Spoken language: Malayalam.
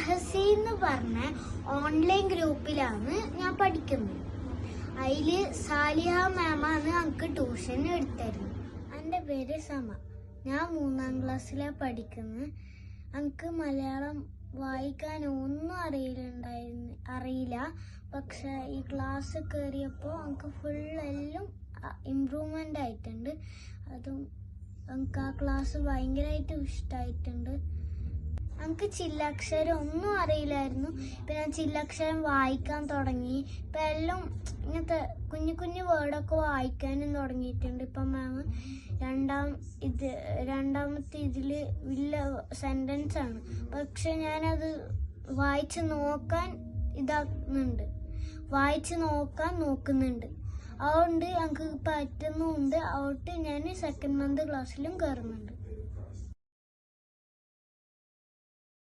റഹസി എന്ന് പറഞ്ഞ ഓൺലൈൻ ഗ്രൂപ്പിലാണ് ഞാൻ പഠിക്കുന്നത്. അതിൽ സാലിഹ മാമാണ് ഞങ്ങൾക്ക് ട്യൂഷൻ എടുത്തായിരുന്നു. എൻ്റെ പേര് സമ. ഞാൻ 3ാം ക്ലാസ്സിലാണ് പഠിക്കുന്നത്. ഞങ്ങൾക്ക് മലയാളം വായിക്കാൻ ഒന്നും അറിയില്ല. പക്ഷെ ഈ ക്ലാസ് കയറിയപ്പോൾ ഞങ്ങൾക്ക് ഫുള്ളെല്ലാം ഇമ്പ്രൂവ്മെൻ്റ് ആയിട്ടുണ്ട്. അതും ഞങ്ങൾക്ക് ആ ക്ലാസ് ഭയങ്കരമായിട്ട് ഇഷ്ടമായിട്ടുണ്ട്. ഞങ്ങൾക്ക് ചില്ലക്ഷരം ഒന്നും അറിയില്ലായിരുന്നു. ഇപ്പം ഞാൻ ചില്ലക്ഷരം വായിക്കാൻ തുടങ്ങി. ഇപ്പം എല്ലാം ഇങ്ങനത്തെ കുഞ്ഞു കുഞ്ഞു വേർഡൊക്കെ വായിക്കാനും തുടങ്ങിയിട്ടുണ്ട്. ഇപ്പം മാം രണ്ടാമത്തെ ഇതിൽ വലിയ സെൻറ്റൻസ് ആണ്. പക്ഷെ ഞാനത് വായിച്ച് നോക്കാൻ നോക്കുന്നുണ്ട്. അതുകൊണ്ട് ഞങ്ങൾക്ക് പറ്റുന്നുണ്ട്. അതുകൊണ്ട് ഞാൻ 2nd മന്ത് ക്ലാസ്സിലും കയറുന്നുണ്ട്.